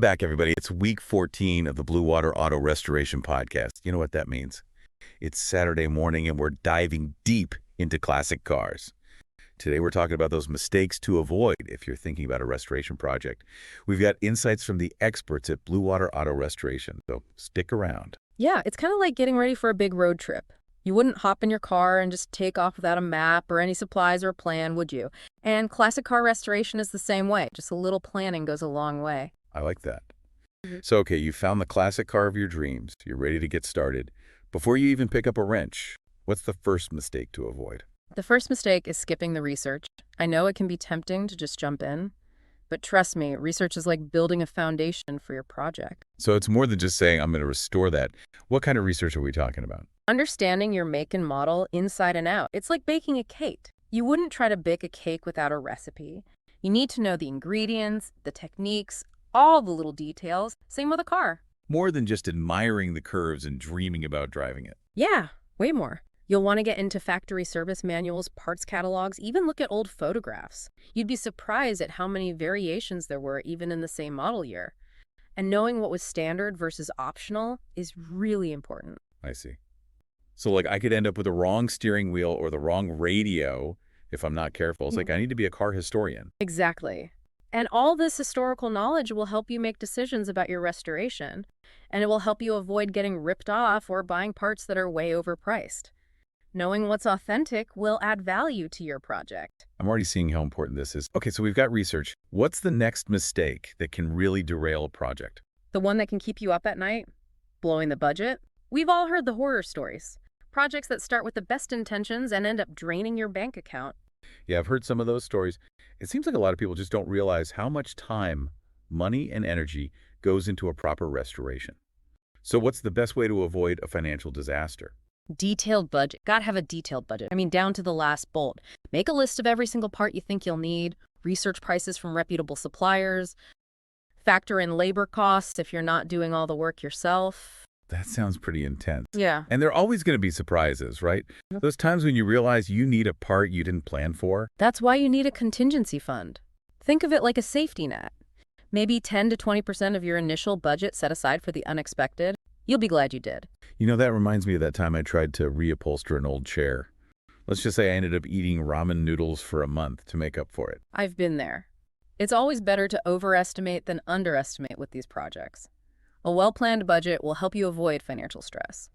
back, everybody. It's week 14 of the Bluewater Auto Restoration Podcast. You know what that means? It's Saturday morning, and we're diving deep into classic cars. Today, we're talking about those mistakes to avoid if you're thinking about a restoration project. We've got insights from the experts at Bluewater Auto Restoration, so stick around. Yeah, it's kind of like getting ready for a big road trip. You wouldn't hop in your car and just take off without a map or any supplies or a plan, would you? And classic car restoration is the same way. Just a little planning goes a long way. I like that. So, okay, you found the classic car of your dreams. You're ready to get started. Before you even pick up a wrench, what's the first mistake to avoid? The first mistake is skipping the research. I know it can be tempting to just jump in, but trust me, research is like building a foundation for your project. So it's more than just saying, I'm going to restore that. What kind of research are we talking about? Understanding your make and model inside and out. It's like baking a cake. You wouldn't try to bake a cake without a recipe. You need to know the ingredients, the techniques, all the little details. Same with a car. More than just admiring the curves and dreaming about driving it. Yeah, way more. You'll want to get into factory service manuals, parts catalogs, even look at old photographs. You'd be surprised at how many variations there were even in the same model year. And knowing what was standard versus optional is really important. I see. So like I could end up with the wrong steering wheel or the wrong radio if I'm not careful. It's like I need to be a car historian. Exactly. And all this historical knowledge will help you make decisions about your restoration, and it will help you avoid getting ripped off or buying parts that are way overpriced. Knowing what's authentic will add value to your project. I'm already seeing how important this is. Okay, so we've got research. What's the next mistake that can really derail a project? The one that can keep you up at night? Blowing the budget? We've all heard the horror stories. Projects that start with the best intentions and end up draining your bank account. Yeah, I've heard some of those stories. It seems like a lot of people just don't realize how much time, money, and energy goes into a proper restoration. So what's the best way to avoid a financial disaster? Detailed budget. Gotta have a detailed budget. I mean, down to the last bolt. Make a list of every single part you think you'll need. Research prices from reputable suppliers. Factor in labor costs if you're not doing all the work yourself. That sounds pretty intense. Yeah. And there are always going to be surprises, right? Those times when you realize you need a part you didn't plan for. That's why you need a contingency fund. Think of it like a safety net. Maybe 10 to 20% of your initial budget set aside for the unexpected. You'll be glad you did. You know, that reminds me of that time I tried to reupholster an old chair. Let's just say I ended up eating ramen noodles for a month to make up for it. I've been there. It's always better to overestimate than underestimate with these projects. A well-planned budget will help you avoid financial stress,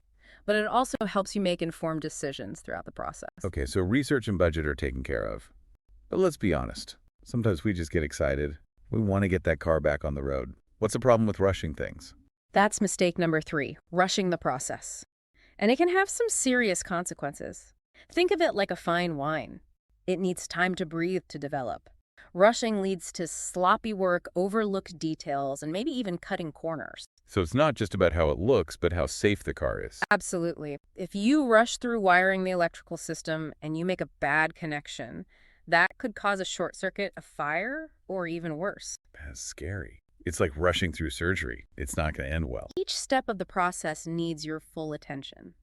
but it also helps you make informed decisions throughout the process. Okay, so research and budget are taken care of. But let's be honest. Sometimes we just get excited. We want to get that car back on the road. What's the problem with rushing things? That's mistake number 3, rushing the process. And it can have some serious consequences. Think of it like a fine wine. It needs time to breathe to develop. Rushing leads to sloppy work, overlooked details, and maybe even cutting corners. So it's not just about how it looks, but how safe the car is. Absolutely. If you rush through wiring the electrical system and you make a bad connection, that could cause a short circuit, a fire, or even worse. That's scary. It's like rushing through surgery. It's not going to end well. Each step of the process needs your full attention,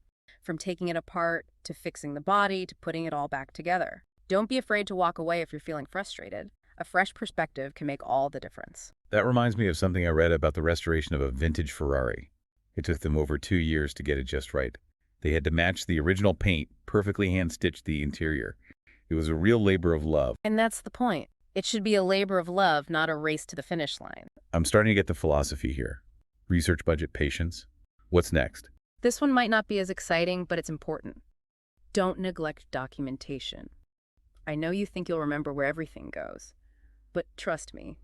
from taking it apart to fixing the body to putting it all back together. Don't be afraid to walk away if you're feeling frustrated. A fresh perspective can make all the difference. That reminds me of something I read about the restoration of a vintage Ferrari. It took them over 2 years to get it just right. They had to match the original paint, perfectly hand-stitch the interior. It was a real labor of love. And that's the point. It should be a labor of love, not a race to the finish line. I'm starting to get the philosophy here. Research, budget, patience. What's next? This one might not be as exciting, but it's important. Don't neglect documentation. I know you think you'll remember where everything goes, but trust me,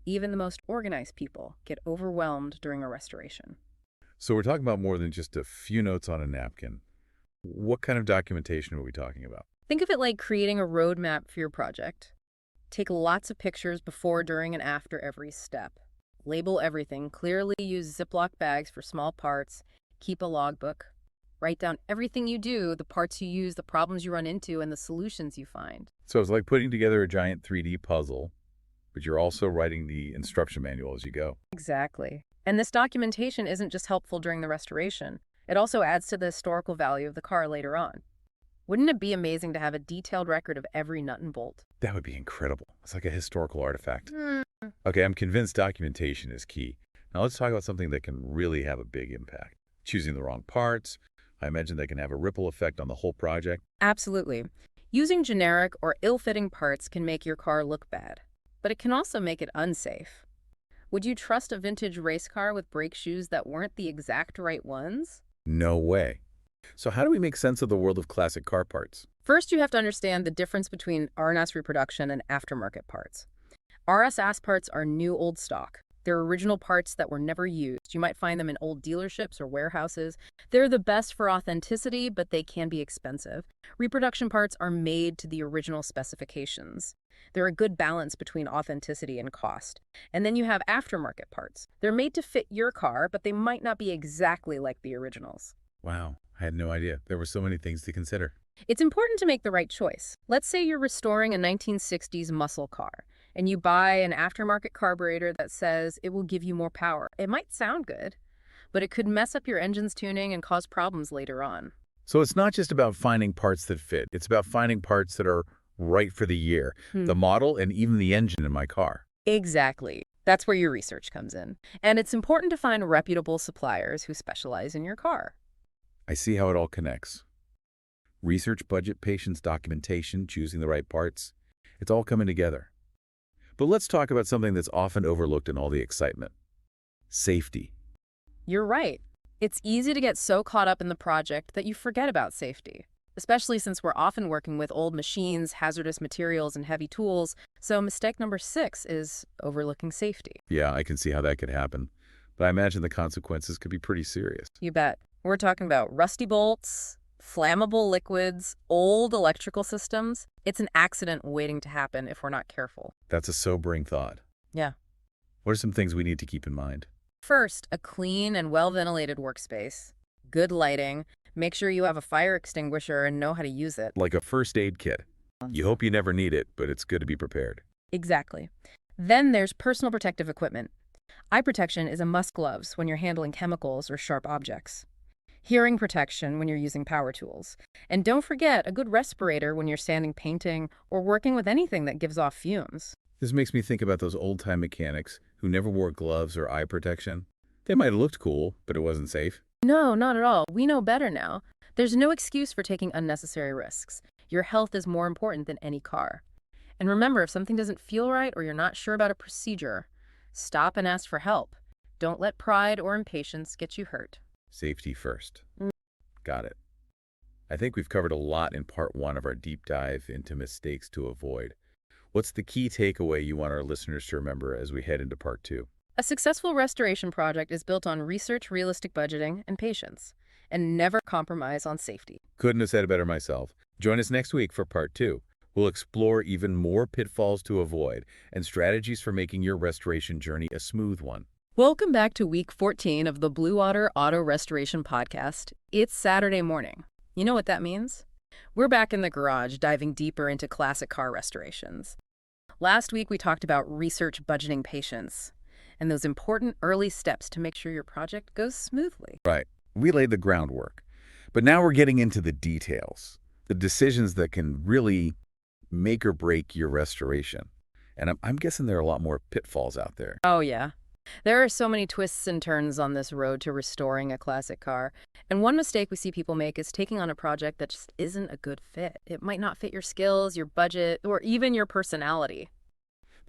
even the most organized people get overwhelmed during a restoration. So we're talking about more than just a few notes on a napkin. What kind of documentation are we talking about? Think of it like creating a roadmap for your project. Take lots of pictures before, during, and after every step. Label everything. Clearly use Ziploc bags for small parts. Keep a logbook. Write down everything you do, the parts you use, the problems you run into, and the solutions you find. So it's like putting together a giant 3D puzzle, but you're also writing the instruction manual as you go. Exactly. And this documentation isn't just helpful during the restoration. It also adds to the historical value of the car later on. Wouldn't it be amazing to have a detailed record of every nut and bolt? That would be incredible. It's like a historical artifact. Hmm. Okay, I'm convinced documentation is key. Now let's talk about something that can really have a big impact. Choosing the wrong parts. I imagine they can have a ripple effect on the whole project. Absolutely. Using generic or ill-fitting parts can make your car look bad, but it can also make it unsafe. Would you trust a vintage race car with brake shoes that weren't the exact right ones? No way. So how do we make sense of the world of classic car parts? First, you have to understand the difference between R&S reproduction and aftermarket parts. RSS parts are new old stock. They're original parts that were never used. You might find them in old dealerships or warehouses. They're the best for authenticity, but they can be expensive. Reproduction parts are made to the original specifications. They're a good balance between authenticity and cost. And then you have aftermarket parts. They're made to fit your car, but they might not be exactly like the originals. Wow, I had no idea. There were so many things to consider. It's important to make the right choice. Let's say you're restoring a 1960s muscle car, and you buy an aftermarket carburetor that says it will give you more power. It might sound good, but it could mess up your engine's tuning and cause problems later on. So it's not just about finding parts that fit. It's about finding parts that are right for the year, the model, and even the engine in my car. Exactly. That's where your research comes in. And it's important to find reputable suppliers who specialize in your car. I see how it all connects. Research, budget, patience, documentation, choosing the right parts. It's all coming together. But let's talk about something that's often overlooked in all the excitement. Safety. You're right. It's easy to get so caught up in the project that you forget about safety, especially since we're often working with old machines, hazardous materials, and heavy tools. So mistake number 6 is overlooking safety. Yeah, I can see how that could happen. But I imagine the consequences could be pretty serious. You bet. We're talking about rusty bolts, flammable liquids, old electrical systems. It's an accident waiting to happen if we're not careful. That's a sobering thought. Yeah. What are some things we need to keep in mind? First, a clean and well-ventilated workspace, good lighting, make sure you have a fire extinguisher and know how to use it. Like a first aid kit. You hope you never need it, but it's good to be prepared. Exactly. Then there's personal protective equipment. Eye protection is a must gloves when you're handling chemicals or sharp objects. Hearing protection when you're using power tools. And don't forget a good respirator when you're sanding, painting, or working with anything that gives off fumes. This makes me think about those old-time mechanics who never wore gloves or eye protection. They might have looked cool, but it wasn't safe. No, not at all. We know better now. There's no excuse for taking unnecessary risks. Your health is more important than any car. And remember, if something doesn't feel right or you're not sure about a procedure, stop and ask for help. Don't let pride or impatience get you hurt. Safety first. Got it. I think we've covered a lot in part 1 of our deep dive into mistakes to avoid. What's the key takeaway you want our listeners to remember as we head into part 2? A successful restoration project is built on research, realistic budgeting, and patience, and never compromise on safety. Couldn't have said it better myself. Join us next week for part 2. We'll explore even more pitfalls to avoid and strategies for making your restoration journey a smooth one. Welcome back to week 14 of the Bluewater Auto Restoration Podcast. It's Saturday morning. You know what that means? We're back in the garage diving deeper into classic car restorations. Last week we talked about research, budgeting, patience, and those important early steps to make sure your project goes smoothly. Right. We laid the groundwork. But now we're getting into the details, the decisions that can really make or break your restoration. And I'm guessing there are a lot more pitfalls out there. Oh, yeah. There are so many twists and turns on this road to restoring a classic car. And one mistake we see people make is taking on a project that just isn't a good fit. It might not fit your skills, your budget, or even your personality.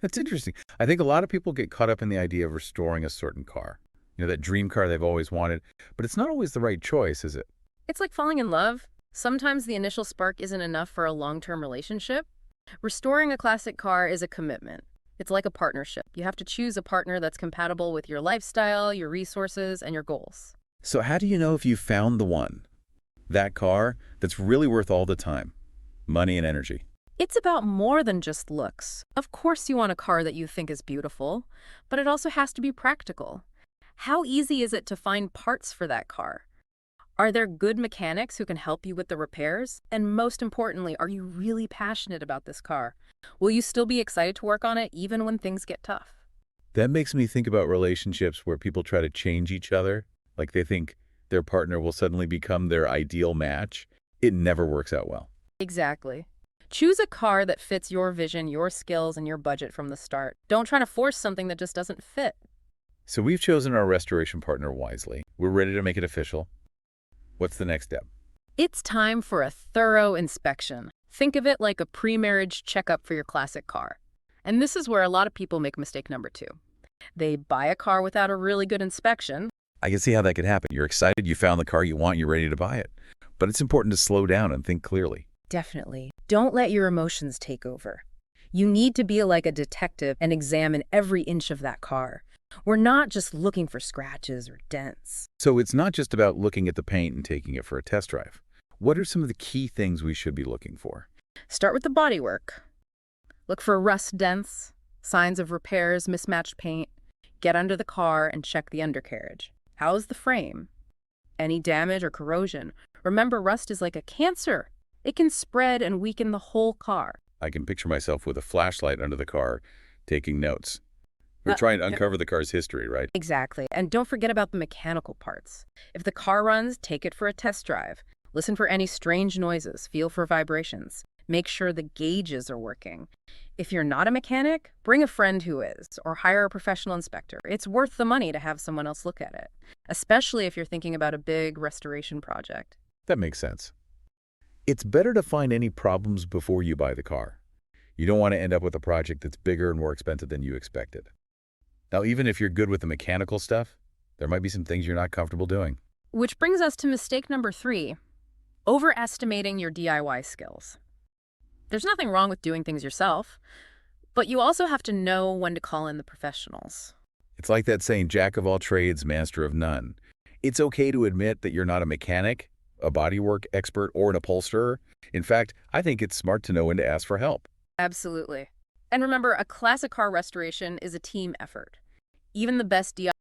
That's interesting. I think a lot of people get caught up in the idea of restoring a certain car. You know, that dream car they've always wanted. But it's not always the right choice, is it? It's like falling in love. Sometimes the initial spark isn't enough for a long-term relationship. Restoring a classic car is a commitment. It's like a partnership. You have to choose a partner that's compatible with your lifestyle, your resources, and your goals. So how do you know if you found the one? That car that's really worth all the time, money and energy. It's about more than just looks. Of course you want a car that you think is beautiful, but it also has to be practical. How easy is it to find parts for that car? Are there good mechanics who can help you with the repairs? And most importantly, are you really passionate about this car? Will you still be excited to work on it even when things get tough? That makes me think about relationships where people try to change each other, like they think their partner will suddenly become their ideal match. it never works out well. Exactly. Choose a car that fits your vision, your skills, and your budget from the start. Don't try to force something that just doesn't fit. So we've chosen our restoration partner wisely. We're ready to make it official. What's the next step? It's time for a thorough inspection. Think of it like a pre-marriage checkup for your classic car. And this is where a lot of people make mistake number 2. They buy a car without a really good inspection. I can see how that could happen. You're excited, you found the car you want, you're ready to buy it. But it's important to slow down and think clearly. Definitely. Don't let your emotions take over. You need to be like a detective and examine every inch of that car. We're not just looking for scratches or dents. So it's not just about looking at the paint and taking it for a test drive. What are some of the key things we should be looking for? Start with the bodywork. Look for rust dents, signs of repairs, mismatched paint. Get under the car and check the undercarriage. How's the frame? Any damage or corrosion? Remember, rust is like a cancer. It can spread and weaken the whole car. I can picture myself with a flashlight under the car, taking notes. We're trying to uncover the car's history, right? Exactly. And don't forget about the mechanical parts. If the car runs, take it for a test drive. Listen for any strange noises, feel for vibrations. Make sure the gauges are working. If you're not a mechanic, bring a friend who is, or hire a professional inspector. It's worth the money to have someone else look at it, especially if you're thinking about a big restoration project. That makes sense. It's better to find any problems before you buy the car. You don't want to end up with a project that's bigger and more expensive than you expected. Now, even if you're good with the mechanical stuff, there might be some things you're not comfortable doing. Which brings us to mistake number 3, overestimating your DIY skills. There's nothing wrong with doing things yourself, but you also have to know when to call in the professionals. It's like that saying, jack of all trades, master of none. It's okay to admit that you're not a mechanic, a bodywork expert, or an upholsterer. In fact, I think it's smart to know when to ask for help. Absolutely. And remember, a classic car restoration is a team effort. Even the best DIY